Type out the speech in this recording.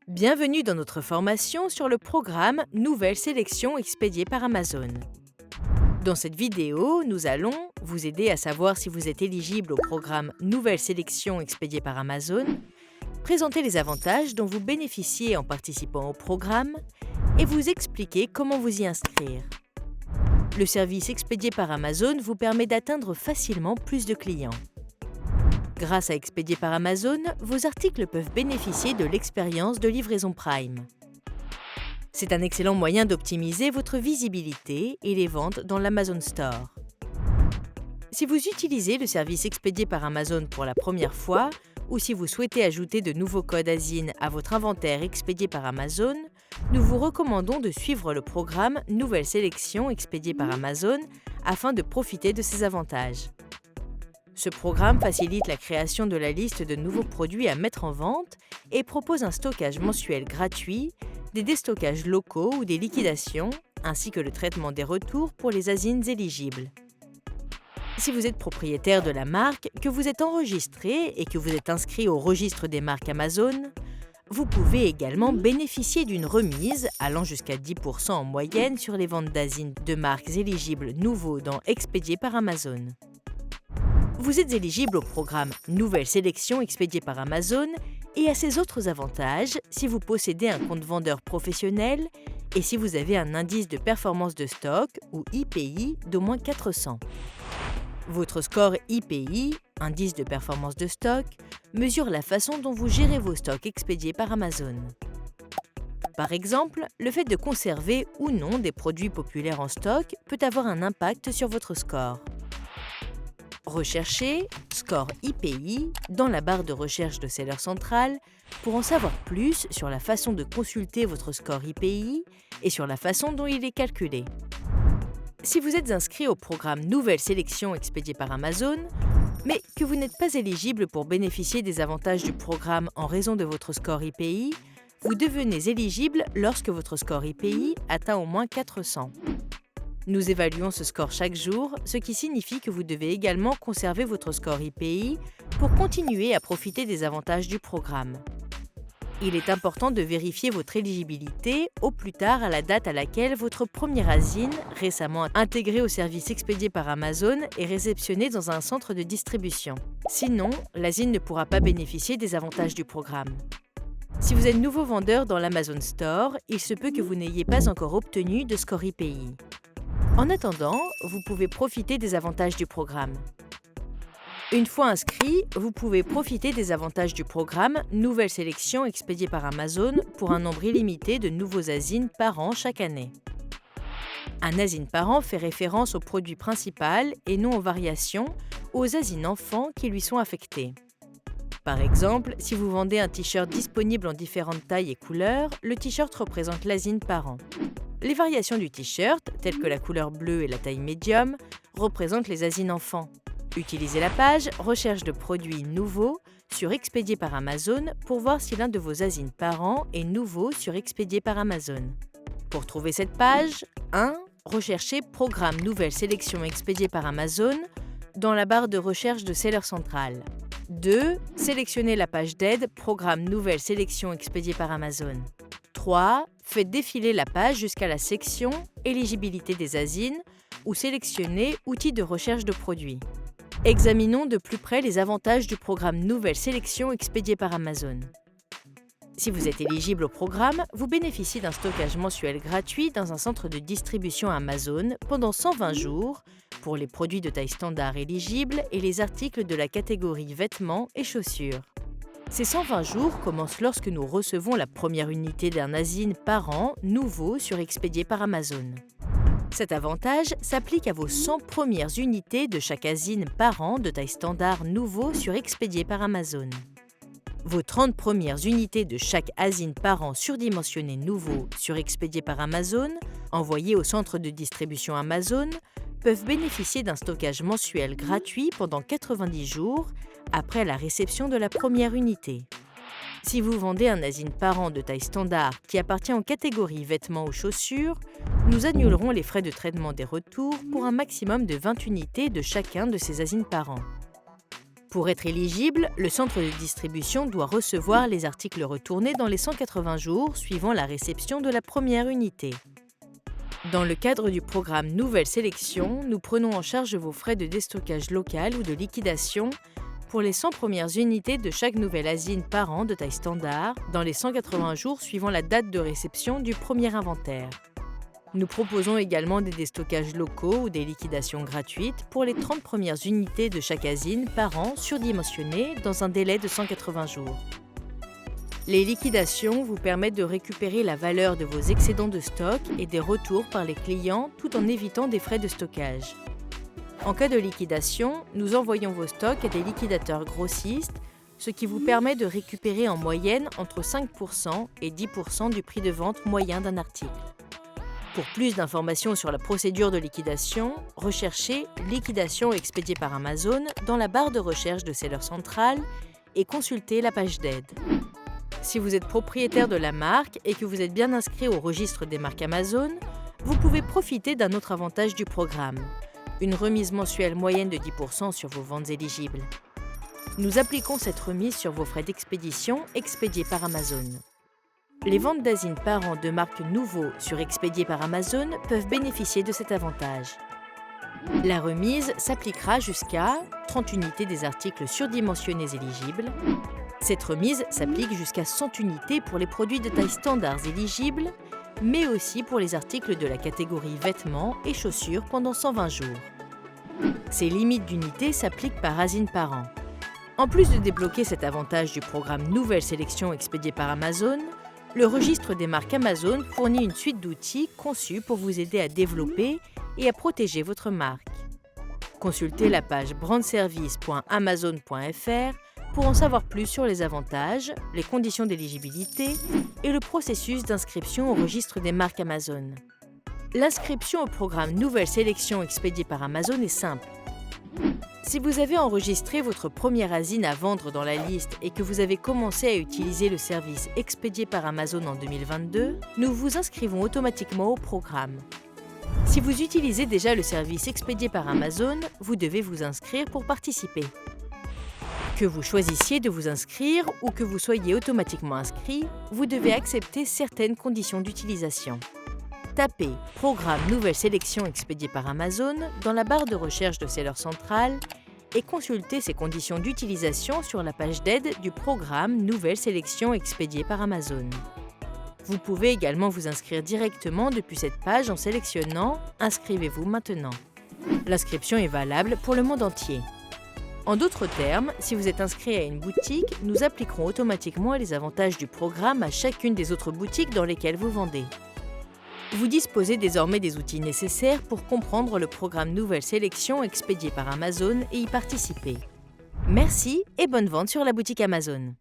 Bienvenue dans notre formation sur le programme Nouvelle sélection expédiée par Amazon. Dans cette vidéo, nous allons vous aider à savoir si vous êtes éligible au programme Nouvelle sélection expédiée par Amazon, présenter les avantages dont vous bénéficiez en participant au programme et vous expliquer comment vous y inscrire. Le service expédié par Amazon vous permet d'atteindre facilement plus de clients. Grâce à Expédié par Amazon, vos articles peuvent bénéficier de l'expérience de livraison Prime. C'est un excellent moyen d'optimiser votre visibilité et les ventes dans l'Amazon Store. Si vous utilisez le service Expédié par Amazon pour la première fois ou si vous souhaitez ajouter de nouveaux codes ASIN à votre inventaire expédié par Amazon, nous vous recommandons de suivre le programme Nouvelle sélection expédiée par Amazon afin de profiter de ses avantages. Ce programme facilite la création de la liste de nouveaux produits à mettre en vente et propose un stockage mensuel gratuit, des déstockages locaux ou des liquidations, ainsi que le traitement des retours pour les ASINs éligibles. Si vous êtes propriétaire de la marque, que vous êtes enregistré et que vous êtes inscrit au registre des marques Amazon, vous pouvez également bénéficier d'une remise allant jusqu'à 10% en moyenne sur les ventes d'ASIN de marques éligibles nouveaux dans Expédié par Amazon. Vous êtes éligible au programme Nouvelle sélection expédiée par Amazon et à ses autres avantages si vous possédez un compte vendeur professionnel et si vous avez un indice de performance de stock ou IPI d'au moins 400. Votre score IPI, indice de performance de stock, mesure la façon dont vous gérez vos stocks expédiés par Amazon. Par exemple, le fait de conserver ou non des produits populaires en stock peut avoir un impact sur votre score. Recherchez Score IPI dans la barre de recherche de Seller Central pour en savoir plus sur la façon de consulter votre score IPI et sur la façon dont il est calculé. Si vous êtes inscrit au programme Nouvelle sélection expédiée par Amazon, mais que vous n'êtes pas éligible pour bénéficier des avantages du programme en raison de votre score IPI, vous devenez éligible lorsque votre score IPI atteint au moins 400. Nous évaluons ce score chaque jour, ce qui signifie que vous devez également conserver votre score IPI pour continuer à profiter des avantages du programme. Il est important de vérifier votre éligibilité au plus tard à la date à laquelle votre premier ASIN, récemment intégré au service expédié par Amazon, est réceptionné dans un centre de distribution. Sinon, l'ASIN ne pourra pas bénéficier des avantages du programme. Si vous êtes nouveau vendeur dans l'Amazon Store, il se peut que vous n'ayez pas encore obtenu de score IPI. En attendant, vous pouvez profiter des avantages du programme. Une fois inscrit, vous pouvez profiter des avantages du programme Nouvelle sélection expédiée par Amazon pour un nombre illimité de nouveaux ASIN par an chaque année. Un ASIN par an fait référence au produit principal et non aux variations, aux ASIN enfants qui lui sont affectés. Par exemple, si vous vendez un t-shirt disponible en différentes tailles et couleurs, le t-shirt représente l'ASIN par an. Les variations du t-shirt, telles que la couleur bleue et la taille médium, représentent les ASIN enfants. Utilisez la page « Recherche de produits nouveaux » sur Expédié par Amazon pour voir si l'un de vos ASIN par an est nouveau sur Expédié par Amazon. Pour trouver cette page, 1. Recherchez « Programme Nouvelle sélection expédiée par Amazon » dans la barre de recherche de Seller Central. 2. Sélectionnez la page d'aide « Programme Nouvelle sélection expédiée par Amazon ». 3. Faites défiler la page jusqu'à la section « Éligibilité des ASIN » ou sélectionnez « Outils de recherche de produits ». Examinons de plus près les avantages du programme Nouvelle sélection expédié par Amazon. Si vous êtes éligible au programme, vous bénéficiez d'un stockage mensuel gratuit dans un centre de distribution Amazon pendant 120 jours pour les produits de taille standard éligibles et les articles de la catégorie vêtements et chaussures. Ces 120 jours commencent lorsque nous recevons la première unité d'un ASIN par an nouveau sur Expédié par Amazon. Cet avantage s'applique à vos 100 premières unités de chaque ASIN par an de taille standard nouveau sur Expédié par Amazon. Vos 30 premières unités de chaque ASIN par an surdimensionné nouveau sur Expédié par Amazon, envoyées au centre de distribution Amazon, peuvent bénéficier d'un stockage mensuel gratuit pendant 90 jours après la réception de la première unité. Si vous vendez un ASIN par an de taille standard qui appartient en catégorie vêtements ou chaussures, nous annulerons les frais de traitement des retours pour un maximum de 20 unités de chacun de ces ASIN par an. Pour être éligible, le centre de distribution doit recevoir les articles retournés dans les 180 jours suivant la réception de la première unité. Dans le cadre du programme Nouvelle Sélection, nous prenons en charge vos frais de déstockage local ou de liquidation pour les 100 premières unités de chaque nouvelle asine par an de taille standard dans les 180 jours suivant la date de réception du premier inventaire. Nous proposons également des déstockages locaux ou des liquidations gratuites pour les 30 premières unités de chaque asine par an surdimensionnées dans un délai de 180 jours. Les liquidations vous permettent de récupérer la valeur de vos excédents de stock et des retours par les clients tout en évitant des frais de stockage. En cas de liquidation, nous envoyons vos stocks à des liquidateurs grossistes, ce qui vous permet de récupérer en moyenne entre 5% et 10% du prix de vente moyen d'un article. Pour plus d'informations sur la procédure de liquidation, recherchez « Liquidation expédiée par Amazon » dans la barre de recherche de Seller Central et consultez la page d'aide. Si vous êtes propriétaire de la marque et que vous êtes bien inscrit au registre des marques Amazon, vous pouvez profiter d'un autre avantage du programme, une remise mensuelle moyenne de 10% sur vos ventes éligibles. Nous appliquons cette remise sur vos frais d'expédition expédiés par Amazon. Les ventes d'asine par an de marques nouveaux sur expédiés par Amazon peuvent bénéficier de cet avantage. La remise s'appliquera jusqu'à 30 unités des articles surdimensionnés éligibles. Cette remise s'applique jusqu'à 100 unités pour les produits de taille standard éligibles, mais aussi pour les articles de la catégorie vêtements et chaussures pendant 120 jours. Ces limites d'unités s'appliquent par asine par an. En plus de débloquer cet avantage du programme Nouvelle Sélection expédié par Amazon, le registre des marques Amazon fournit une suite d'outils conçus pour vous aider à développer et à protéger votre marque. Consultez la page brandservice.amazon.fr pour en savoir plus sur les avantages, les conditions d'éligibilité et le processus d'inscription au registre des marques Amazon. L'inscription au programme Nouvelle Sélection expédié par Amazon est simple. Si vous avez enregistré votre première asine à vendre dans la liste et que vous avez commencé à utiliser le service expédié par Amazon en 2022, nous vous inscrivons automatiquement au programme. Si vous utilisez déjà le service expédié par Amazon, vous devez vous inscrire pour participer. Que vous choisissiez de vous inscrire ou que vous soyez automatiquement inscrit, vous devez accepter certaines conditions d'utilisation. Tapez « Programme Nouvelle Sélection expédié par Amazon » dans la barre de recherche de Seller Central et consultez ces conditions d'utilisation sur la page d'aide du programme Nouvelle Sélection expédié par Amazon. Vous pouvez également vous inscrire directement depuis cette page en sélectionnant « Inscrivez-vous maintenant ». L'inscription est valable pour le monde entier. En d'autres termes, si vous êtes inscrit à une boutique, nous appliquerons automatiquement les avantages du programme à chacune des autres boutiques dans lesquelles vous vendez. Vous disposez désormais des outils nécessaires pour comprendre le programme Nouvelle Sélection expédié par Amazon et y participer. Merci et bonne vente sur la boutique Amazon.